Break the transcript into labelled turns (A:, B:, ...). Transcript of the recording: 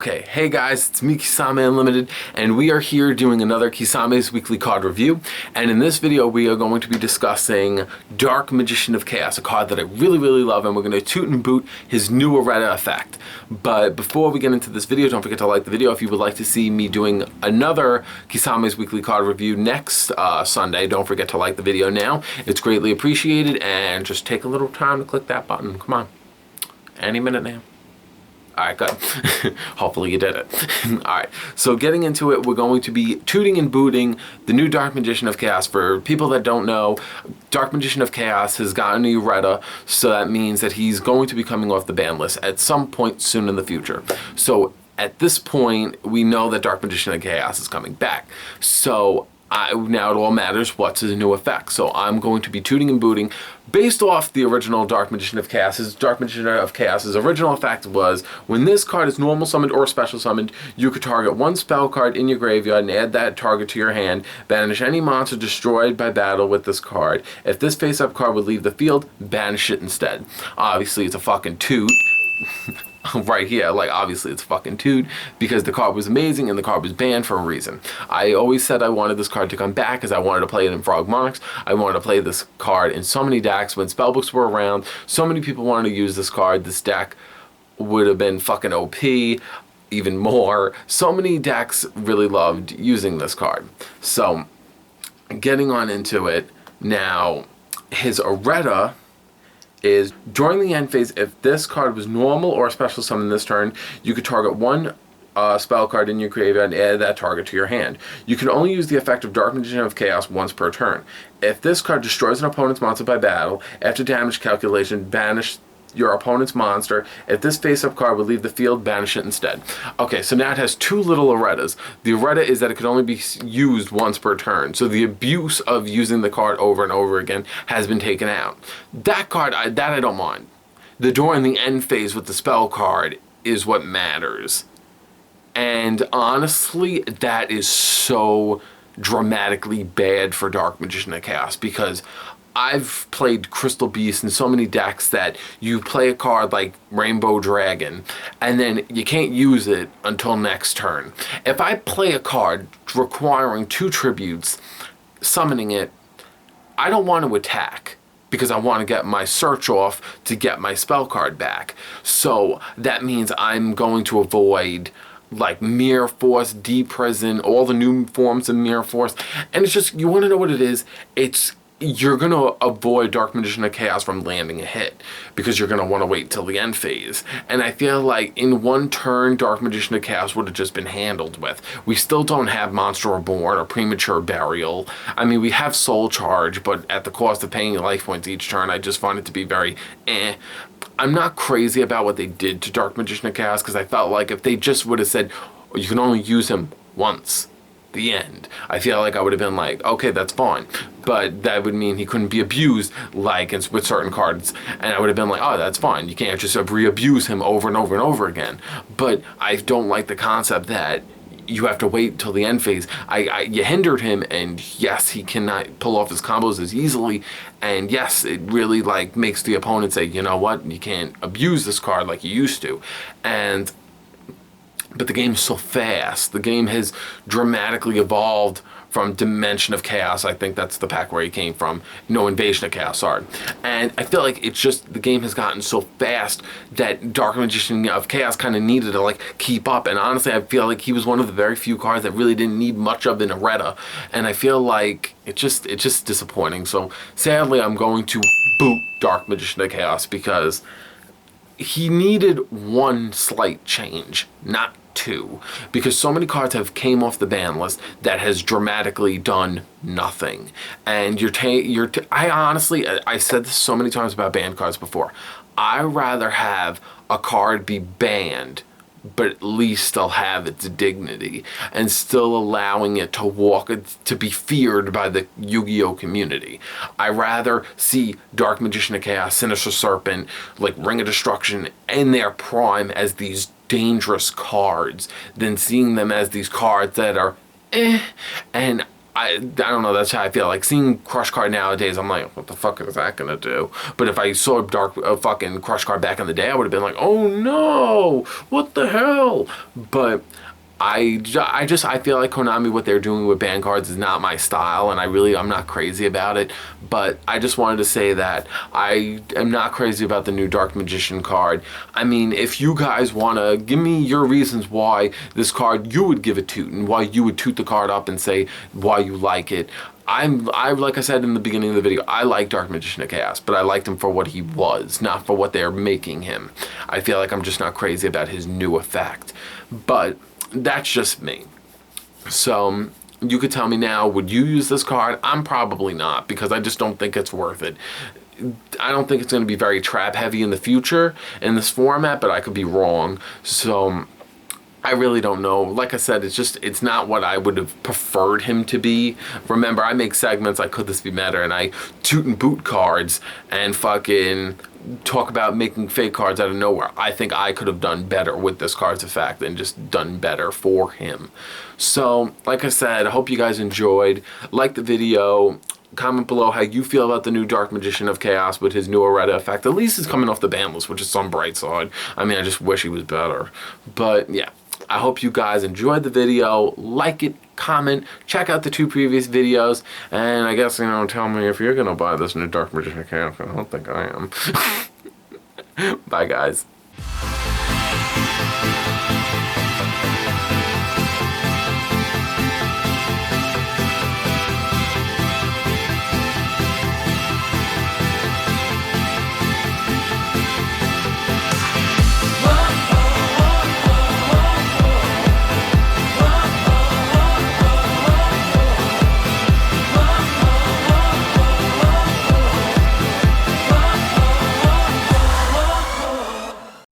A: Okay, hey guys, it's me, Kisame Unlimited, and we are here doing another Kisame's Weekly Card Review. And in this video, we are going to be discussing Dark Magician of Chaos, a card that I really love, and we're going to toot and boot his new Errata effect. But before we get into this video, don't forget to like the video if you would like to see me doing another Kisame's Weekly Card Review next Sunday. Don't forget to like the video now. It's greatly appreciated, and just take a little time to click that button. Come on. Any minute now. Alright, good. Hopefully you did it. Alright, so getting into it, we're going to be tooting and booting the new Dark Magician of Chaos. For people that don't know, Dark Magician of Chaos has gotten a new Errata, so that means that he's going to be coming off the ban list at some point soon in the future. So at this point, we know that Dark Magician of Chaos is coming back. So now it all matters what's his new effect. So I'm going to be tooting and booting based off the original Dark Magician of Chaos. Dark Magician of Chaos's original effect was when this card is normal summoned or special summoned, you could target one spell card in your graveyard and add that target to your hand. Banish any monster destroyed by battle with this card. If this face-up card would leave the field, banish it instead. Obviously, it's a fucking toot. Right here, like obviously it's fucking toot because the card was amazing and the card was banned for a reason. I always said I wanted this card to come back because I wanted to play it in Frog Monarchs. I wanted to play this card in so many decks when spellbooks were around. So many people wanted to use this card. This deck would have been fucking OP, even more. So many decks really loved using this card. So getting on into it now, his Errata is during the end phase, if this card was normal or special summon this turn, you could target one spell card in your graveyard and add that target to your hand. You can only use the effect of Dark Magician of Chaos once per turn. If this card destroys an opponent's monster by battle, after damage calculation, banish your opponent's monster. If this face-up card would leave the field, banish it instead. Okay, so now it has two little Erratas. The Errata is that it could only be used once per turn, so the abuse of using the card over and over again has been taken out. That card, I don't mind. The during the end phase with the spell card is what matters. And honestly, that is so dramatically bad for Dark Magician of Chaos because I've played Crystal Beast in so many decks that you play a card like Rainbow Dragon and then you can't use it until next turn. If I play a card requiring 2 tributes, summoning it, I don't want to attack because I want to get my search off to get my spell card back. So that means I'm going to avoid like Mirror Force, Deprison, all the new forms of Mirror Force. And it's just, you want to know what it is? You're going to avoid Dark Magician of Chaos from landing a hit because you're going to want to wait till the end phase. And I feel like in one turn, Dark Magician of Chaos would have just been handled with. We still don't have Monster Reborn or Premature Burial. I mean, we have Soul Charge, but at the cost of paying life points each turn, I just find it to be very eh. I'm not crazy about what they did to Dark Magician of Chaos because I felt like if they just would have said, oh, you can only use him once, the end, I feel like I would have been like, okay, that's fine. But that would mean he couldn't be abused like with certain cards. And I would have been like, oh, that's fine. You can't just re-abuse him over and over and over again. But I don't like the concept that you have to wait till the end phase. You hindered him, and yes, he cannot pull off his combos as easily. And yes, it really like makes the opponent say, you know what, you can't abuse this card like you used to. But the game's so fast. The game has dramatically evolved from Dimension of Chaos. I think that's the pack where he came from. No, Invasion of Chaos, sorry. And I feel like it's just, the game has gotten so fast that Dark Magician of Chaos kind of needed to like keep up. And honestly, I feel like he was one of the very few cards that really didn't need much of an Errata. And I feel like it's just disappointing. So sadly, I'm going to boot Dark Magician of Chaos because he needed one slight change, not 2, because so many cards have came off the ban list that has dramatically done nothing. And I honestly, I said this so many times about banned cards before. I rather have a card be banned but at least still have its dignity and still allowing it to walk, to be feared by the Yu-Gi-Oh community. I rather see Dark Magician of Chaos, Sinister Serpent, like Ring of Destruction in their prime as these dangerous cards than seeing them as these cards that are eh. And I don't know, that's how I feel. Like, seeing Crush Card nowadays, I'm like, what the fuck is that gonna do? But if I saw fucking Crush Card back in the day, I would have been like, oh no, what the hell? But I feel like Konami, what they're doing with band cards is not my style, and I'm not crazy about it. But I just wanted to say that I am not crazy about the new Dark Magician card. I mean, if you guys want to give me your reasons why this card you would give a toot, and why you would toot the card up and say why you like it. Like I said in the beginning of the video, I like Dark Magician of Chaos, but I liked him for what he was, not for what they're making him. I feel like I'm just not crazy about his new effect. But that's just me. So you could tell me now, would you use this card? I'm probably not, because I just don't think it's worth it. I don't think it's going to be very trap heavy in the future in this format, but I could be wrong. So I really don't know. Like I said, it's not what I would have preferred him to be. Remember, I make segments like Could This Be Better, and I toot and boot cards and fucking talk about making fake cards out of nowhere. I think I could have done better with this card's effect and just done better for him. So, like I said, I hope you guys enjoyed. Like the video. Comment below how you feel about the new Dark Magician of Chaos with his new Errata effect. At least he's coming off the ban list, which is some bright side. I mean, I just wish he was better. But yeah, I hope you guys enjoyed the video. Like it, comment, check out the 2 previous videos, and I guess, tell me if you're gonna buy this new Dark Magician of Chaos. I don't think I am. Bye, guys.